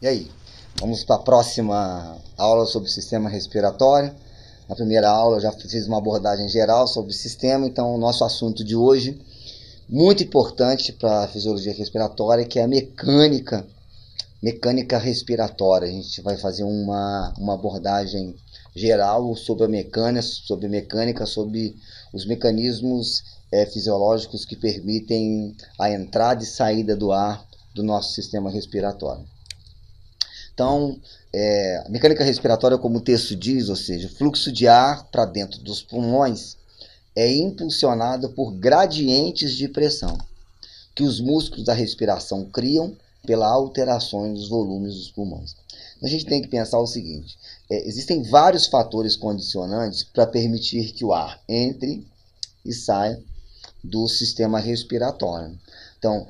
E aí, vamos para a próxima aula sobre o sistema respiratório. Na primeira aula eu já fiz uma abordagem geral sobre o sistema, então o nosso assunto de hoje, muito importante para a fisiologia respiratória, que é a mecânica respiratória. A gente vai fazer uma abordagem geral sobre a mecânica, sobre os mecanismos fisiológicos que permitem a entrada e saída do ar do nosso sistema respiratório. Então, a mecânica respiratória, como o texto diz, ou seja, o fluxo de ar para dentro dos pulmões é impulsionado por gradientes de pressão que os músculos da respiração criam pela alterações dos volumes dos pulmões. Então, a gente tem que pensar o seguinte: existem vários fatores condicionantes para permitir que o ar entre e saia do sistema respiratório. Então,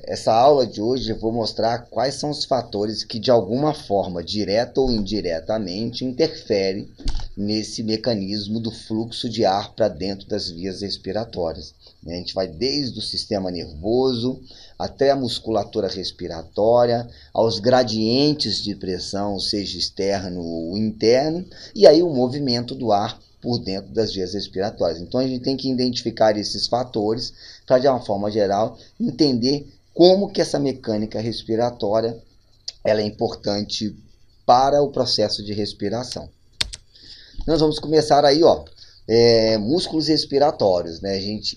essa aula de hoje eu vou mostrar quais são os fatores que, de alguma forma, direta ou indiretamente, interferem nesse mecanismo do fluxo de ar para dentro das vias respiratórias. A gente vai desde o sistema nervoso até a musculatura respiratória, aos gradientes de pressão, seja externo ou interno, e aí o movimento do ar por dentro das vias respiratórias. Então a gente tem que identificar esses fatores para, de uma forma geral, entender como que essa mecânica respiratória ela é importante para o processo de respiração. Nós vamos começar aí, músculos respiratórios, né, gente?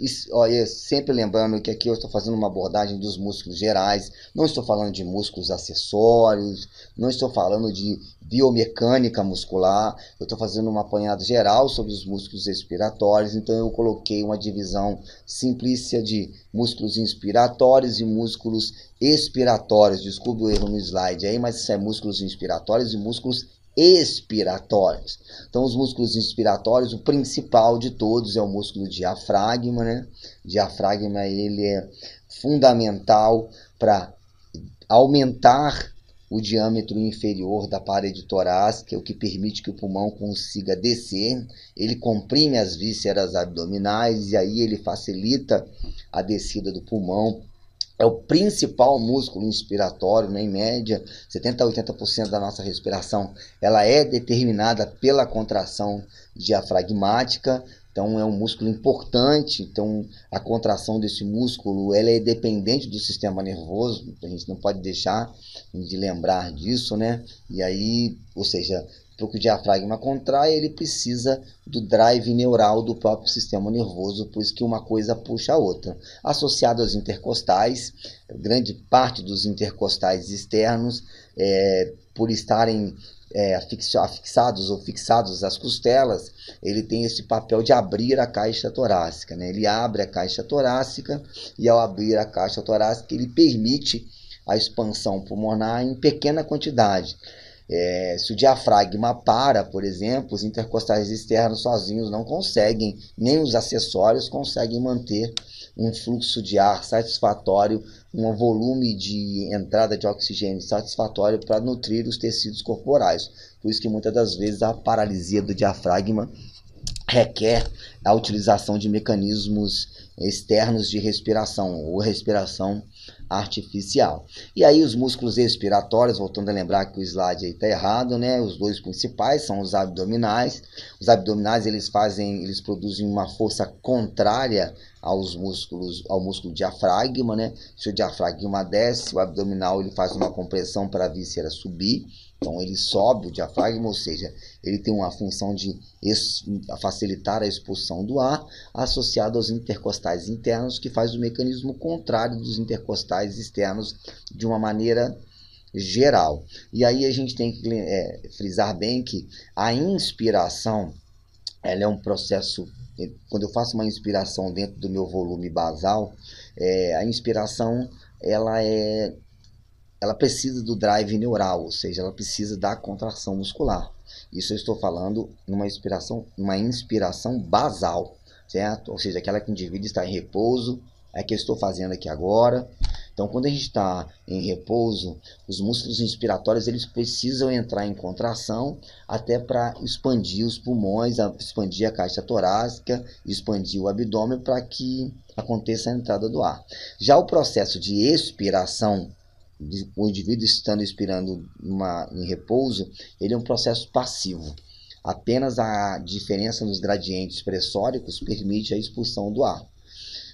Sempre lembrando que aqui eu estou fazendo uma abordagem dos músculos gerais, não estou falando de músculos acessórios, não estou falando de biomecânica muscular, eu estou fazendo um apanhado geral sobre os músculos respiratórios, então eu coloquei uma divisão simplícia de músculos inspiratórios e músculos expiratórios. Desculpe o erro no slide aí, mas isso é músculos inspiratórios e músculos expiratórios. Então, os músculos inspiratórios, o principal de todos é o músculo diafragma, né? O diafragma, ele é fundamental para aumentar o diâmetro inferior da parede torácica, o que permite que o pulmão consiga descer. Ele comprime as vísceras abdominais e aí ele facilita a descida do pulmão. É o principal músculo inspiratório, né? Em média, 70 a 80% da nossa respiração ela é determinada pela contração diafragmática. Então, é um músculo importante. Então, a contração desse músculo ela é dependente do sistema nervoso. A gente não pode deixar de lembrar disso, né? E aí, ou seja, para que o diafragma contrai, ele precisa do drive neural do próprio sistema nervoso, por isso que uma coisa puxa a outra. Associado aos intercostais, grande parte dos intercostais externos, por estarem afixados ou fixados às costelas, ele tem esse papel de abrir a caixa torácica, né? Ele abre a caixa torácica e, ao abrir a caixa torácica, ele permite a expansão pulmonar em pequena quantidade. Se o diafragma para, por exemplo, os intercostais externos sozinhos não conseguem, nem os acessórios conseguem manter um fluxo de ar satisfatório, um volume de entrada de oxigênio satisfatório para nutrir os tecidos corporais. Por isso que muitas das vezes a paralisia do diafragma requer a utilização de mecanismos externos de respiração ou respiração artificial. E aí os músculos respiratórios, voltando a lembrar que o slide aí está errado, né? Os dois principais são os abdominais. Os abdominais eles produzem uma força contrária ao músculo diafragma, né? Se o diafragma desce, o abdominal ele faz uma compressão para a víscera subir. Então ele sobe o diafragma, ou seja, ele tem uma função de facilitar a expulsão do ar, associado aos intercostais internos, que faz o mecanismo contrário dos intercostais externos de uma maneira geral. E aí a gente tem que frisar bem que a inspiração ela é um processo. Quando eu faço uma inspiração dentro do meu volume basal, a inspiração ela precisa do drive neural, ou seja, ela precisa da contração muscular. Isso eu estou falando numa inspiração basal, certo? Ou seja, aquela que o indivíduo está em repouso, é que eu estou fazendo aqui agora. Então, quando a gente está em repouso, os músculos inspiratórios eles precisam entrar em contração até para expandir os pulmões, expandir a caixa torácica, expandir o abdômen para que aconteça a entrada do ar. Já o processo de expiração o indivíduo estando expirando em repouso, ele é um processo passivo. Apenas a diferença nos gradientes pressóricos permite a expulsão do ar.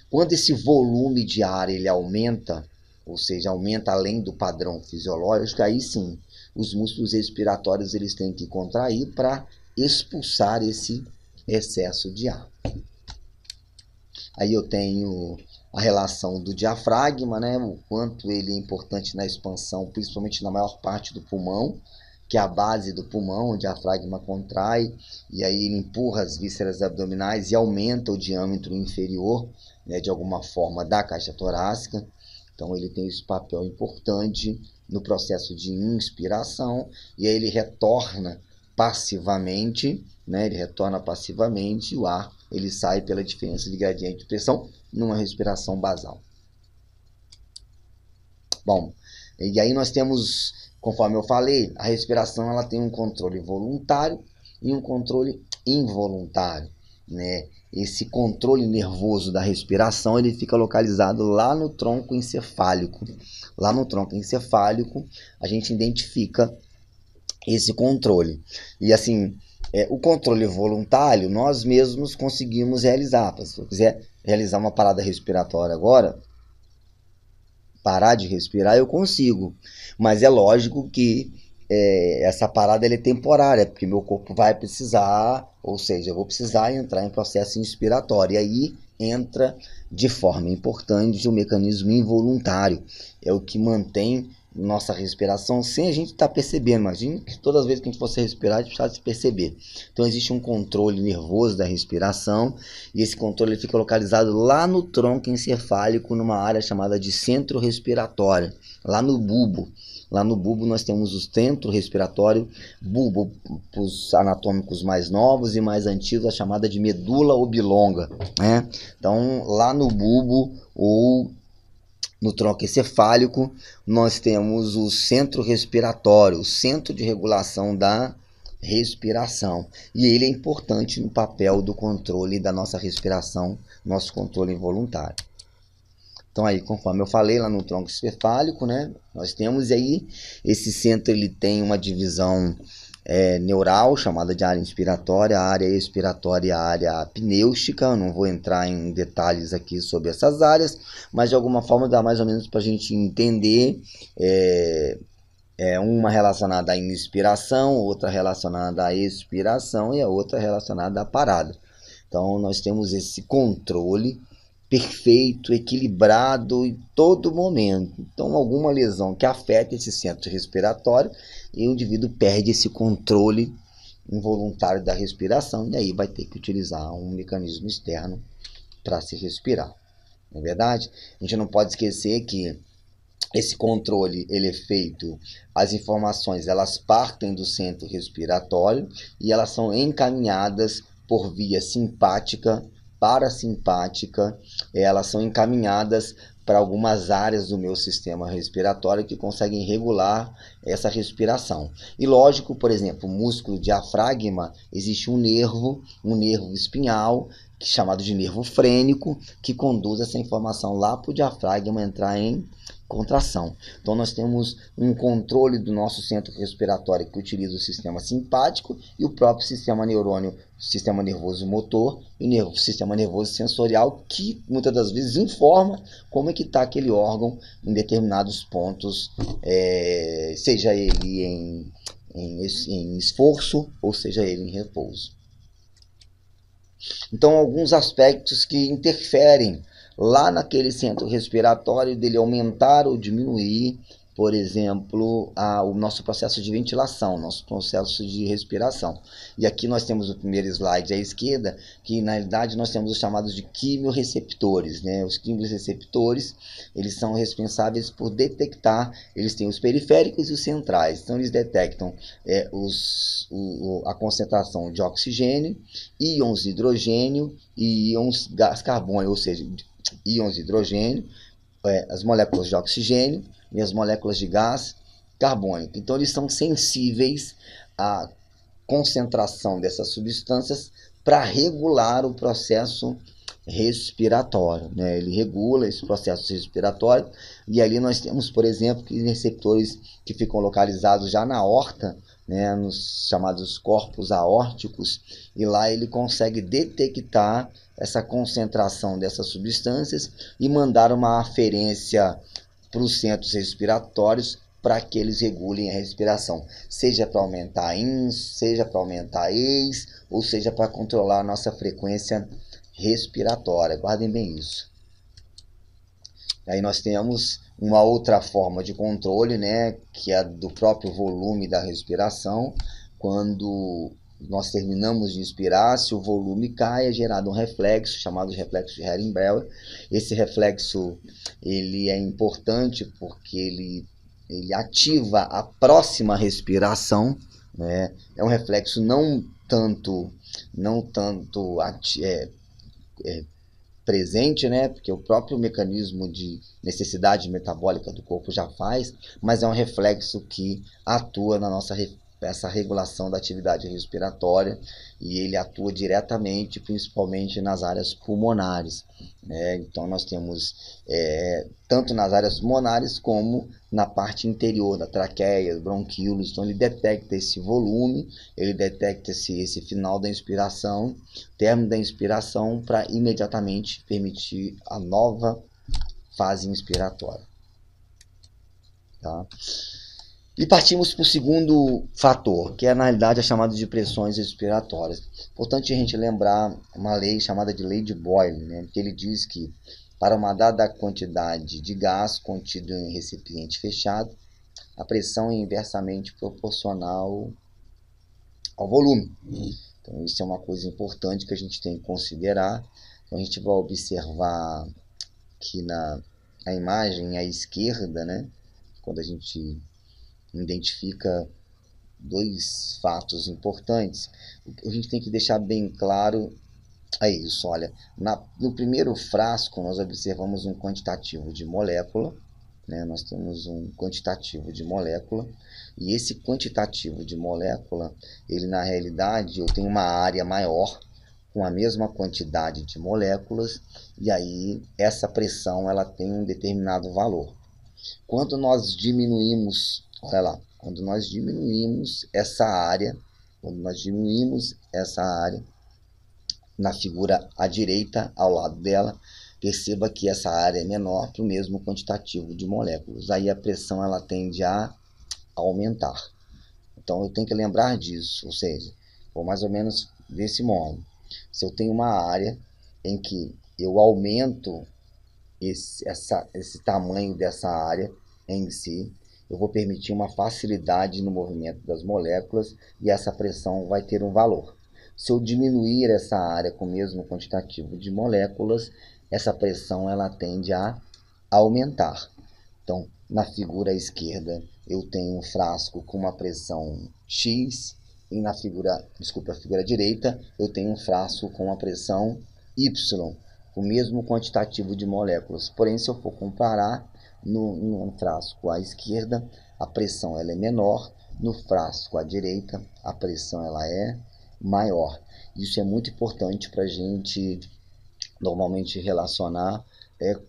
Quando esse volume de ar ele aumenta, ou seja, aumenta além do padrão fisiológico, aí sim, os músculos respiratórios eles têm que contrair para expulsar esse excesso de ar. Aí eu tenho a relação do diafragma, né? O quanto ele é importante na expansão, principalmente na maior parte do pulmão, que é a base do pulmão, o diafragma contrai, e aí ele empurra as vísceras abdominais e aumenta o diâmetro inferior, né, de alguma forma, da caixa torácica. Então ele tem esse papel importante no processo de inspiração, e aí ele retorna passivamente, né, e o ar ele sai pela diferença de gradiente de pressão numa respiração basal. Bom, e aí nós temos, conforme eu falei, a respiração ela tem um controle voluntário e um controle involuntário, né? Esse controle nervoso da respiração ele fica localizado lá no tronco encefálico. Lá no tronco encefálico a gente identifica esse controle. E assim, o controle voluntário nós mesmos conseguimos realizar. Se eu quiser realizar uma parada respiratória agora, parar de respirar, eu consigo. Mas é lógico que essa parada é temporária, porque meu corpo vai precisar, ou seja, eu vou precisar entrar em processo inspiratório. E aí entra de forma importante o mecanismo involuntário. É o que mantém nossa respiração sem a gente estar percebendo. Imagina que todas as vezes que a gente fosse respirar, a gente precisasse perceber. Então existe um controle nervoso da respiração, e esse controle fica localizado lá no tronco encefálico, numa área chamada de centro respiratório, lá no bulbo. Lá no bulbo nós temos o centro respiratório, bulbo para os anatômicos mais novos e mais antigos, a chamada de medula oblonga, né? Então lá no bulbo ou no tronco encefálico nós temos o centro respiratório, o centro de regulação da respiração, e ele é importante no papel do controle da nossa respiração, nosso controle involuntário. Então aí, conforme eu falei, lá no tronco encefálico, né, nós temos aí, esse centro ele tem uma divisão neural, chamada de área inspiratória, a área expiratória e a área apnêustica. Eu não vou entrar em detalhes aqui sobre essas áreas, mas de alguma forma dá mais ou menos para a gente entender, uma relacionada à inspiração, outra relacionada à expiração e a outra relacionada à parada. Então nós temos esse controle perfeito, equilibrado em todo momento. Então, alguma lesão que afeta esse centro respiratório, e o indivíduo perde esse controle involuntário da respiração, e aí vai ter que utilizar um mecanismo externo para se respirar. Não é verdade? A gente não pode esquecer que esse controle ele é feito, as informações elas partem do centro respiratório e elas são encaminhadas por via simpática, parasimpática, elas são encaminhadas para algumas áreas do meu sistema respiratório que conseguem regular essa respiração. E lógico, por exemplo, o músculo diafragma, existe um nervo espinhal, chamado de nervo frênico, que conduz essa informação lá para o diafragma entrar em contração. Então nós temos um controle do nosso centro respiratório que utiliza o sistema simpático e o próprio sistema neurônio, sistema nervoso motor e o sistema nervoso sensorial, que muitas das vezes informa como é que está aquele órgão em determinados pontos, seja ele em esforço ou seja ele em repouso. Então alguns aspectos que interferem lá naquele centro respiratório, dele aumentar ou diminuir, por exemplo, o nosso processo de ventilação, nosso processo de respiração. E aqui nós temos o primeiro slide à esquerda, que na realidade nós temos os chamados de quimiorreceptores, né? Os quimiorreceptores, eles são responsáveis por detectar, eles têm os periféricos e os centrais, então eles detectam a concentração de oxigênio, íons de hidrogênio e íons gás carbônico, ou seja, íons de hidrogênio, as moléculas de oxigênio e as moléculas de gás carbônico. Então eles são sensíveis à concentração dessas substâncias para regular o processo respiratório, né? Ele regula esse processo respiratório, e ali nós temos, por exemplo, que receptores que ficam localizados já na aorta, né, nos chamados corpos aórticos, e lá ele consegue detectar essa concentração dessas substâncias e mandar uma aferência para os centros respiratórios para que eles regulem a respiração, seja para aumentar INS, seja para aumentar EIS, ou seja para controlar a nossa frequência respiratória. Guardem bem isso. Aí nós temos uma outra forma de controle, né, que é do próprio volume da respiração. Quando nós terminamos de inspirar, se o volume cai, é gerado um reflexo, chamado reflexo de Hering-Breuer. Esse reflexo ele é importante porque ele ativa a próxima respiração, né? É um reflexo não tanto presente, né? Porque o próprio mecanismo de necessidade metabólica do corpo já faz, mas é um reflexo que atua na nossa essa regulação da atividade respiratória, e ele atua diretamente, principalmente nas áreas pulmonares, né? Então nós temos tanto nas áreas pulmonares como na parte interior da traqueia, bronquíolos. Então ele detecta esse volume, ele detecta esse final da inspiração, término da inspiração, para imediatamente permitir a nova fase inspiratória. Tá? E partimos para o segundo fator, que é na realidade a chamada de pressões respiratórias. Importante a gente lembrar uma lei chamada de lei de Boyle, né? Que ele diz que para uma dada quantidade de gás contido em recipiente fechado, a pressão é inversamente proporcional ao volume. Então isso é uma coisa importante que a gente tem que considerar. Então a gente vai observar que na imagem à esquerda, né, quando a gente identifica dois fatos importantes, a gente tem que deixar bem claro é isso. Olha, no primeiro frasco nós observamos um quantitativo de molécula, né? Nós temos um quantitativo de molécula, e esse quantitativo de molécula, ele na realidade eu tenho uma área maior com a mesma quantidade de moléculas, e aí essa pressão ela tem um determinado valor. Quando nós diminuímos, olha lá, quando nós diminuímos essa área, na figura à direita, ao lado dela, perceba que essa área é menor para o mesmo quantitativo de moléculas. Aí a pressão ela tende a aumentar. Então eu tenho que lembrar disso, ou seja, ou mais ou menos desse modo. Se eu tenho uma área em que eu aumento esse tamanho dessa área em si, eu vou permitir uma facilidade no movimento das moléculas, e essa pressão vai ter um valor. Se eu diminuir essa área com o mesmo quantitativo de moléculas, essa pressão ela tende a aumentar. Então, na figura à esquerda, eu tenho um frasco com uma pressão X, e na figura direita, eu tenho um frasco com uma pressão Y, o mesmo quantitativo de moléculas. Porém, se eu for comparar, no frasco à esquerda, a pressão ela é menor, no frasco à direita, a pressão ela é maior. Isso é muito importante para a gente normalmente relacionar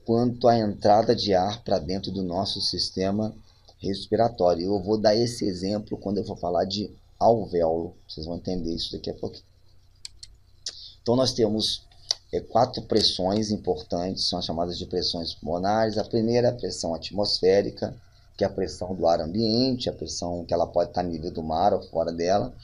quanto à entrada de ar para dentro do nosso sistema respiratório. Eu vou dar esse exemplo quando eu for falar de alvéolo. Vocês vão entender isso daqui a pouquinho. Então nós temos 4 pressões importantes, são as chamadas de pressões pulmonares. A primeira é a pressão atmosférica, que é a pressão do ar ambiente, a pressão que ela pode estar no nível do mar ou fora dela.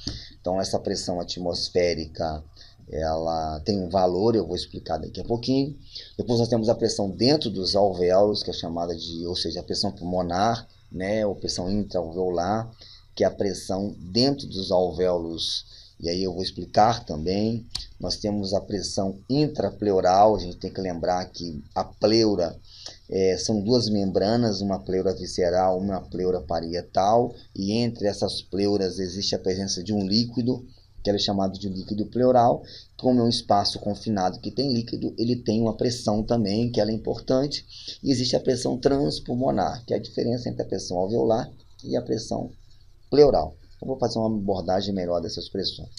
Então essa pressão atmosférica ela tem um valor, eu vou explicar daqui a pouquinho. Depois nós temos a pressão dentro dos alvéolos, que é chamada de, ou seja, a pressão pulmonar, né, ou pressão intraalveolar, que é a pressão dentro dos alvéolos, e aí eu vou explicar também. Nós temos a pressão intrapleural. A gente tem que lembrar que a pleura são duas membranas, uma pleura visceral, uma pleura parietal, e entre essas pleuras existe a presença de um líquido, que é chamado de líquido pleural. Como é um espaço confinado que tem líquido, ele tem uma pressão também, que ela é importante. E existe a pressão transpulmonar, que é a diferença entre a pressão alveolar e a pressão pleural. Eu vou fazer uma abordagem melhor dessas pressões.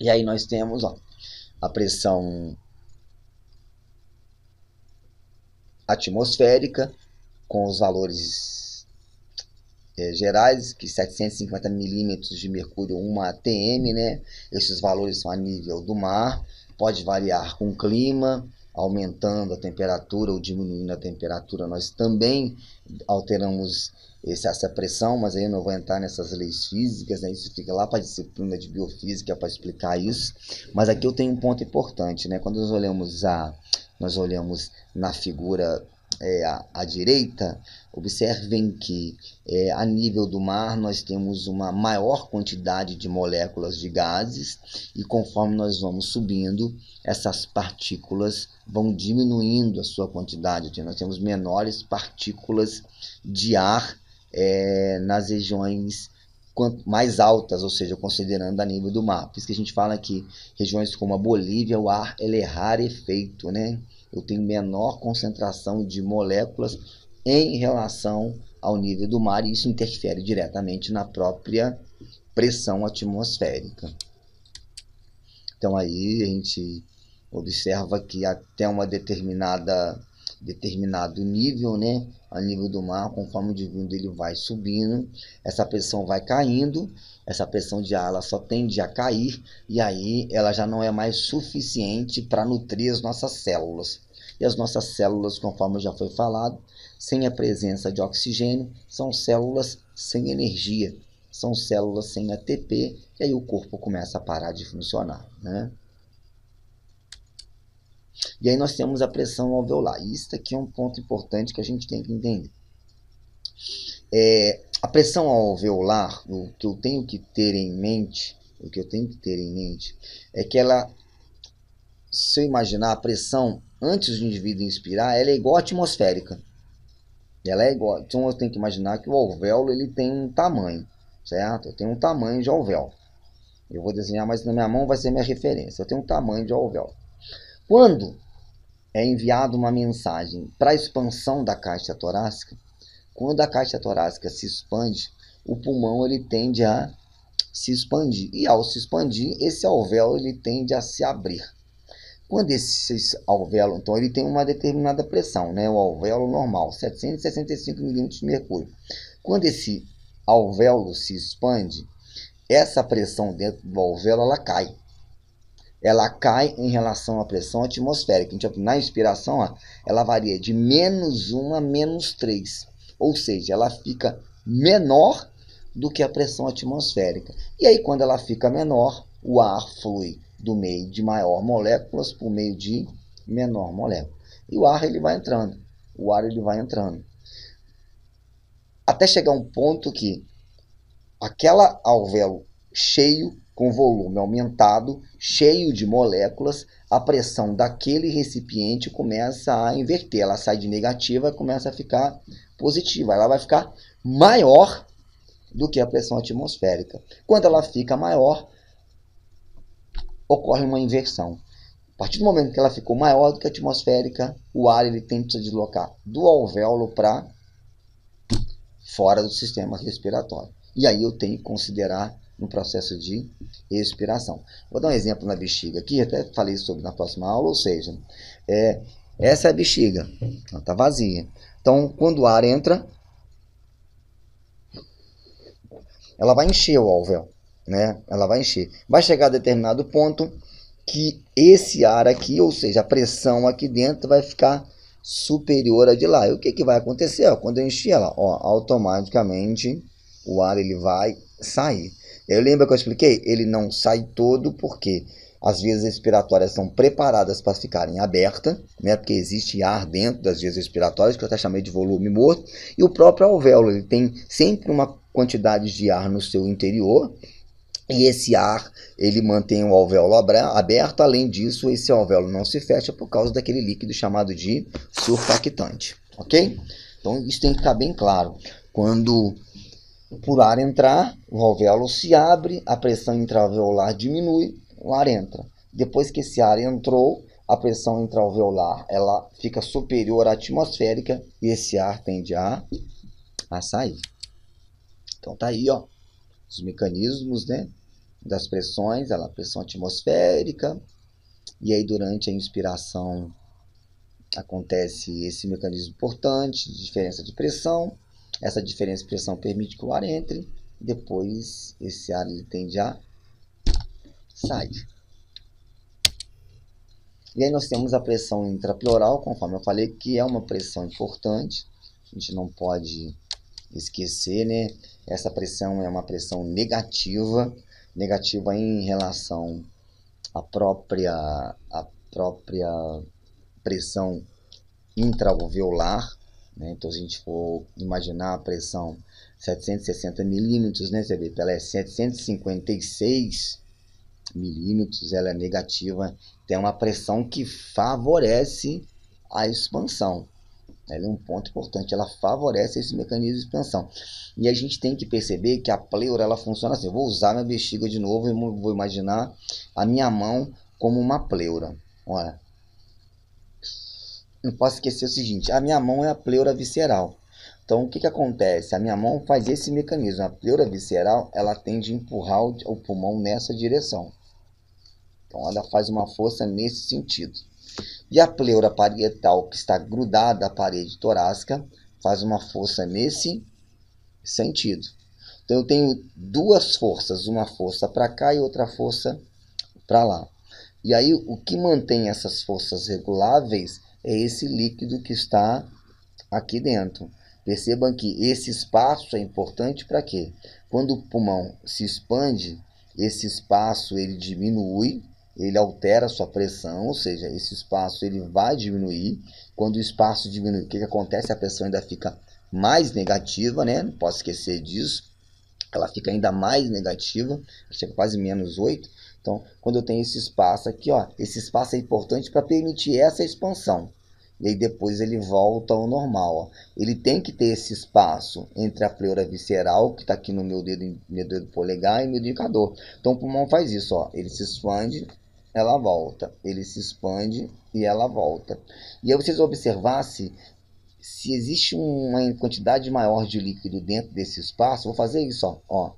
E aí nós temos a pressão atmosférica, com os valores gerais, que 750 milímetros de mercúrio, 1 atm, né? Esses valores são a nível do mar, pode variar com o clima, aumentando a temperatura ou diminuindo a temperatura, nós também alteramos essa pressão, mas aí eu não vou entrar nessas leis físicas, né? Isso fica lá para a disciplina de biofísica para explicar isso. Mas aqui eu tenho um ponto importante, né? Quando nós olhamos na figura à direita, observem que a nível do mar nós temos uma maior quantidade de moléculas de gases e conforme nós vamos subindo, essas partículas vão diminuindo a sua quantidade. Nós temos menores partículas de ar nas regiões mais altas, ou seja, considerando a nível do mar. Por isso que a gente fala que regiões como a Bolívia, o ar ele é rarefeito, né? Eu tenho menor concentração de moléculas em relação ao nível do mar, e isso interfere diretamente na própria pressão atmosférica. Então aí a gente observa que até uma determinado nível, né, a nível do mar, conforme o divino ele vai subindo, essa pressão vai caindo, essa pressão de ar ela só tende a cair, e aí ela já não é mais suficiente para nutrir as nossas células. E as nossas células, conforme já foi falado, sem a presença de oxigênio, são células sem energia, são células sem ATP, e aí o corpo começa a parar de funcionar, né? E aí nós temos a pressão alveolar. E isso aqui é um ponto importante que a gente tem que entender. A pressão alveolar, o que eu tenho que ter em mente, é que ela, se eu imaginar a pressão antes do indivíduo inspirar, ela é igual à atmosférica. Ela é igual. Então eu tenho que imaginar que o alvéolo ele tem um tamanho, certo? Eu tenho um tamanho de alvéolo. Eu vou desenhar, mas na minha mão vai ser minha referência. Eu tenho um tamanho de alvéolo. Quando é enviada uma mensagem para a expansão da caixa torácica, quando a caixa torácica se expande, o pulmão ele tende a se expandir. E ao se expandir, esse alvéolo ele tende a se abrir. Quando esse alvéolo, então ele tem uma determinada pressão, né? O alvéolo normal, 765 milímetros de mercúrio. Quando esse alvéolo se expande, essa pressão dentro do alvéolo ela cai. Ela cai em relação à pressão atmosférica. Então, na inspiração, ó, ela varia de -1 a -3. Ou seja, ela fica menor do que a pressão atmosférica. E aí, quando ela fica menor, o ar flui do meio de maior moléculas para o meio de menor molécula. E o ar ele vai entrando. O ar ele vai entrando. Até chegar um ponto que aquela alvéolo cheio, com volume aumentado, cheio de moléculas, a pressão daquele recipiente começa a inverter. Ela sai de negativa e começa a ficar positiva. Ela vai ficar maior do que a pressão atmosférica. Quando ela fica maior, ocorre uma inversão. A partir do momento que ela ficou maior do que a atmosférica, o ar ele tende a se deslocar do alvéolo para fora do sistema respiratório. E aí eu tenho que considerar no processo de respiração. Vou dar um exemplo na bexiga aqui, até falei sobre na próxima aula, ou seja, essa é a bexiga, ela está vazia. Então, quando o ar entra, ela vai encher o alvéolo, né? Ela vai encher. Vai chegar a determinado ponto que esse ar aqui, ou seja, a pressão aqui dentro vai ficar superior a de lá. E o que vai acontecer? Ó, quando eu encher ela, ó, automaticamente o ar ele vai sair. Eu lembro que eu expliquei? Ele não sai todo porque as vias respiratórias são preparadas para ficarem abertas, né? Porque existe ar dentro das vias respiratórias, que eu até chamei de volume morto, e o próprio alvéolo ele tem sempre uma quantidade de ar no seu interior, e esse ar ele mantém o alvéolo aberto. Além disso, esse alvéolo não se fecha por causa daquele líquido chamado de surfactante, ok? Então isso tem que ficar bem claro. Quando por ar entrar, o alvéolo se abre, a pressão intraalveolar diminui, o ar entra. Depois que esse ar entrou, a pressão intraalveolar ela fica superior à atmosférica e esse ar tende a sair. Então tá aí, ó, os mecanismos, né, das pressões, a pressão atmosférica, e aí durante a inspiração acontece esse mecanismo importante de diferença de pressão. Essa diferença de pressão permite que o ar entre, depois esse ar ele tende a sair. E aí nós temos a pressão intrapleural, conforme eu falei, que é uma pressão importante, a gente não pode esquecer, né? Essa pressão é uma pressão negativa, negativa em relação à própria pressão intraalveolar, né? Então, se a gente for imaginar a pressão 760 milímetros, né? Você vê, ela é 756 milímetros, ela é negativa, tem uma pressão que favorece a expansão. Ela é um ponto importante, ela favorece esse mecanismo de expansão. E a gente tem que perceber que a pleura ela funciona assim. Eu vou usar minha bexiga de novo e vou imaginar a minha mão como uma pleura. Olha, não posso esquecer o seguinte, a minha mão é a pleura visceral. Então, o que acontece? A minha mão faz esse mecanismo. A pleura visceral, ela tende a empurrar o pulmão nessa direção. Então, ela faz uma força nesse sentido. E a pleura parietal, que está grudada à parede torácica, faz uma força nesse sentido. Então, eu tenho duas forças, uma força para cá e outra força para lá. E aí, o que mantém essas forças reguláveis é esse líquido que está aqui dentro. Percebam que esse espaço é importante para quê? Quando o pulmão se expande, esse espaço ele diminui, ele altera a sua pressão, ou seja, esse espaço ele vai diminuir. Quando o espaço diminui, o que acontece? A pressão ainda fica mais negativa, né? Não posso esquecer disso. Ela fica ainda mais negativa, chega quase menos 8. Então, quando eu tenho esse espaço aqui, ó, esse espaço é importante para permitir essa expansão. E aí depois ele volta ao normal. Ó. Ele tem que ter esse espaço entre a pleura visceral, que está aqui no meu dedo polegar, e meu indicador. Então o pulmão faz isso, ó. Ele se expande, ela volta. Ele se expande e ela volta. E aí vocês observassem se existe uma quantidade maior de líquido dentro desse espaço. Vou fazer isso, ó,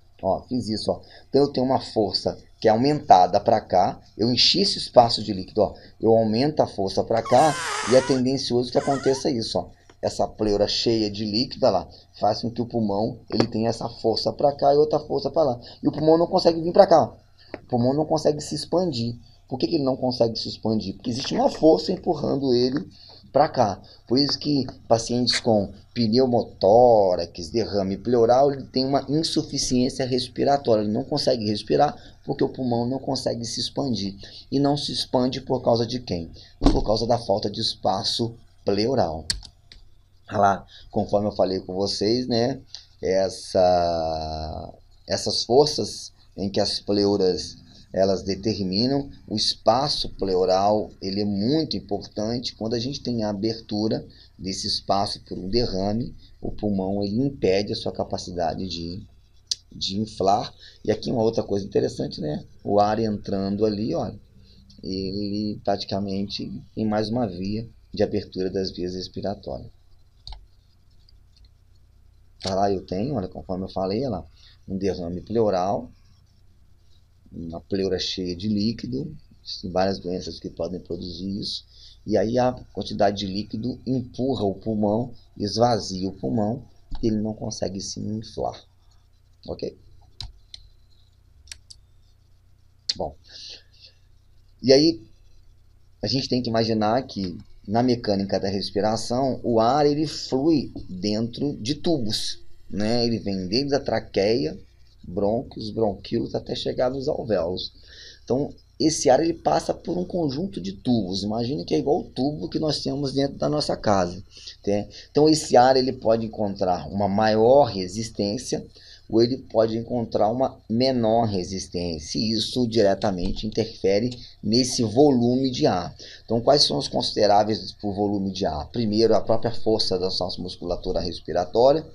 fiz isso, ó. Então eu tenho uma força que é aumentada para cá, eu enchi esse espaço de líquido, ó, eu aumento a força para cá e é tendencioso que aconteça isso, ó. Essa pleura cheia de líquido, lá, faz com que o pulmão ele tenha essa força para cá e outra força para lá. E o pulmão não consegue vir para cá, ó. O pulmão não consegue se expandir. Por que ele não consegue se expandir? Porque existe uma força empurrando ele para cá. Por isso que pacientes com pneumotórax, derrame pleural, ele tem uma insuficiência respiratória. Ele não consegue respirar porque o pulmão não consegue se expandir. E não se expande por causa de quem? Por causa da falta de espaço pleural. Lá, conforme eu falei com vocês, né? Essas forças em que as pleuras elas determinam o espaço pleural, ele é muito importante. Quando a gente tem a abertura desse espaço por um derrame, o pulmão ele impede a sua capacidade de inflar. E aqui uma outra coisa interessante, né? O ar entrando ali, ó, ele praticamente tem mais uma via de abertura das vias respiratórias. Tá lá eu tenho, olha, conforme eu falei, olha lá, um derrame pleural, uma pleura cheia de líquido, tem várias doenças que podem produzir isso, e aí a quantidade de líquido empurra o pulmão, esvazia o pulmão, e ele não consegue se inflar, ok? Bom, e aí a gente tem que imaginar que na mecânica da respiração, o ar ele flui dentro de tubos, né? Ele vem desde a traqueia, brônquios, bronquíolos, até chegar nos alvéolos. Então, esse ar ele passa por um conjunto de tubos. Imagine que é igual o tubo que nós temos dentro da nossa casa. Tá? Então, esse ar ele pode encontrar uma maior resistência ou ele pode encontrar uma menor resistência, e isso diretamente interfere nesse volume de ar. Então, quais são os consideráveis por volume de ar? Primeiro, a própria força da nossa musculatura respiratória,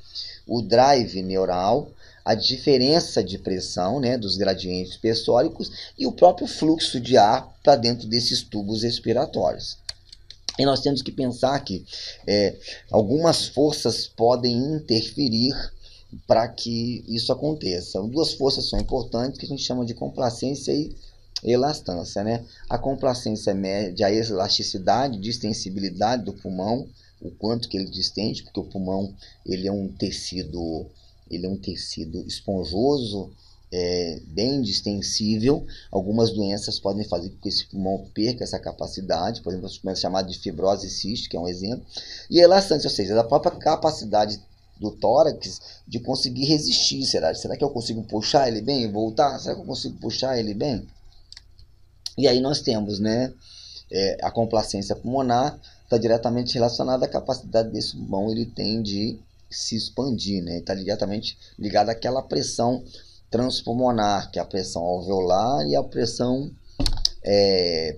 o drive neural, a diferença de pressão, né, dos gradientes pressóricos e o próprio fluxo de ar para dentro desses tubos respiratórios. E nós temos que pensar que algumas forças podem interferir para que isso aconteça. Duas forças são importantes que a gente chama de complacência e elastância, né? A complacência mede a elasticidade, distensibilidade do pulmão, o quanto que ele distende, porque o pulmão ele é um tecido esponjoso, bem distensível. Algumas doenças podem fazer com que esse pulmão perca essa capacidade, por exemplo, é chamado de fibrose cística, é um exemplo. E a elastância, ou seja, a própria capacidade do tórax de conseguir resistir. Será que eu consigo puxar ele bem e voltar? Será que eu consigo puxar ele bem? E aí nós temos, né, a complacência pulmonar está diretamente relacionada à capacidade desse pulmão ele tem de se expandir, né? Está diretamente ligado àquela pressão transpulmonar, que é a pressão alveolar e a pressão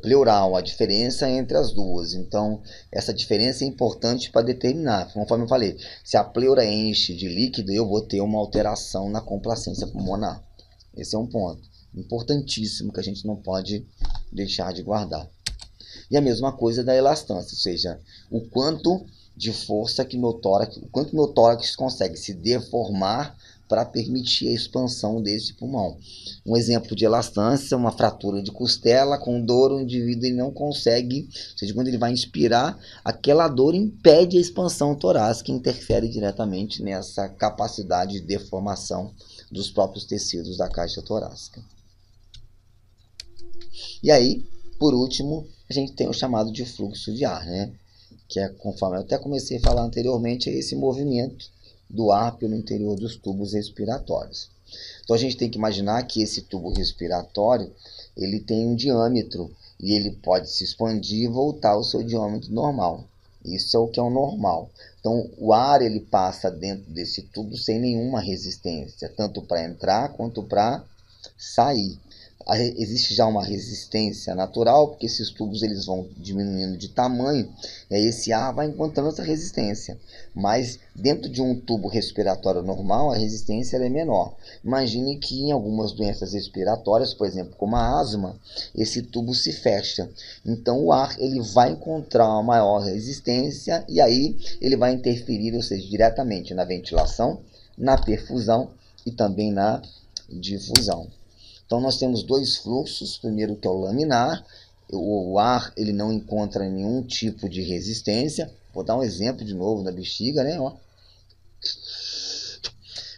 pleural, a diferença entre as duas. Então, essa diferença é importante para determinar. Conforme eu falei, se a pleura enche de líquido, eu vou ter uma alteração na complacência pulmonar. Esse é um ponto importantíssimo que a gente não pode deixar de guardar. E a mesma coisa da elastância, ou seja, o quanto de força que meu tórax consegue se deformar para permitir a expansão desse pulmão. Um exemplo de elastância, uma fratura de costela com dor, o indivíduo ele não consegue, ou seja, quando ele vai inspirar, aquela dor impede a expansão torácica e interfere diretamente nessa capacidade de deformação dos próprios tecidos da caixa torácica. E aí, por último, a gente tem o chamado de fluxo de ar, né? Que é, conforme eu até comecei a falar anteriormente, é esse movimento do ar pelo interior dos tubos respiratórios. Então a gente tem que imaginar que esse tubo respiratório ele tem um diâmetro e ele pode se expandir e voltar ao seu diâmetro normal. Isso é o que é o normal. Então o ar ele passa dentro desse tubo sem nenhuma resistência, tanto para entrar quanto para sair. Existe já uma resistência natural, porque esses tubos eles vão diminuindo de tamanho, e aí esse ar vai encontrando essa resistência. Mas dentro de um tubo respiratório normal, a resistência é menor. Imagine que em algumas doenças respiratórias, por exemplo, como a asma, esse tubo se fecha. Então o ar ele vai encontrar uma maior resistência e aí ele vai interferir, ou seja, diretamente na ventilação, na perfusão e também na difusão. Então nós temos dois fluxos, primeiro que é o laminar, o ar ele não encontra nenhum tipo de resistência. Vou dar um exemplo de novo da bexiga, né? Ó.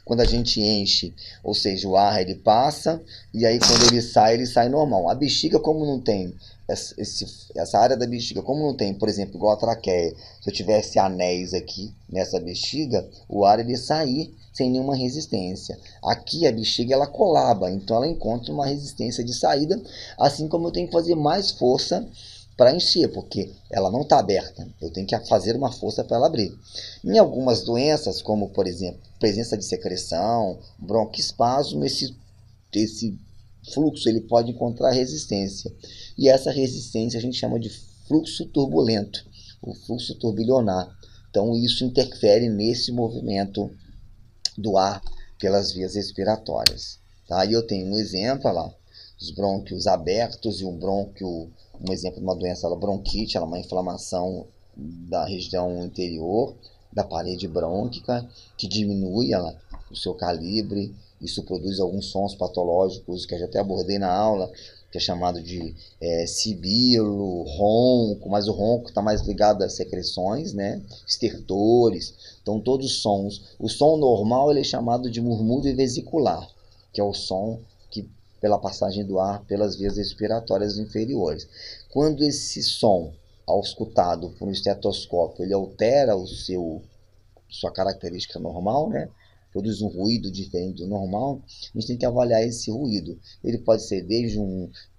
Quando a gente enche, ou seja, o ar ele passa e aí quando ele sai normal. A bexiga, como não tem essa área da bexiga, como não tem, por exemplo, igual a traqueia, se eu tivesse anéis aqui nessa bexiga, o ar ele sair sem nenhuma resistência. Aqui a bexiga ela colaba, então ela encontra uma resistência de saída, assim como eu tenho que fazer mais força para encher, porque ela não está aberta. Eu tenho que fazer uma força para ela abrir. Em algumas doenças, como por exemplo, presença de secreção, broncoespasmo, esse fluxo ele pode encontrar resistência. E essa resistência a gente chama de fluxo turbulento, o fluxo turbilionar. Então isso interfere nesse movimento do ar pelas vias respiratórias. Tá? E eu tenho um exemplo lá, os brônquios abertos e um exemplo de uma doença, a bronquite, ela é uma inflamação da região interior da parede brônquica que diminui o seu calibre. Isso produz alguns sons patológicos que eu já até abordei na aula, que é chamado de sibilo, ronco, mas o ronco está mais ligado às secreções, né? Estertores. Então todos os sons. O som normal ele é chamado de murmúrio vesicular, que é o som que pela passagem do ar pelas vias respiratórias inferiores. Quando esse som, ao escutado por um estetoscópio, ele altera sua característica normal, né? Produz um ruído diferente do normal, a gente tem que avaliar esse ruído. Ele pode ser desde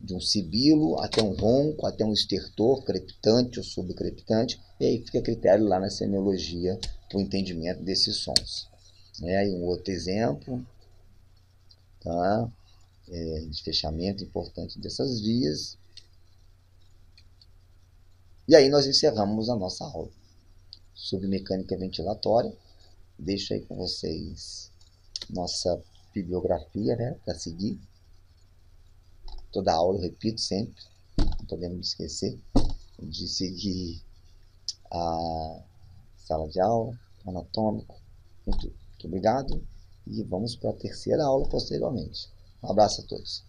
de um sibilo até um ronco, até um estertor crepitante ou subcrepitante, e aí fica a critério lá na semiologia para o entendimento desses sons. Aí um outro exemplo, tá? De fechamento importante dessas vias. E aí nós encerramos a nossa aula sobre mecânica ventilatória. Deixo aí com vocês nossa bibliografia, né, para seguir. Toda aula eu repito sempre, não podemos esquecer de seguir a sala de aula, anatômico. Muito obrigado e vamos para a terceira aula posteriormente. Um abraço a todos.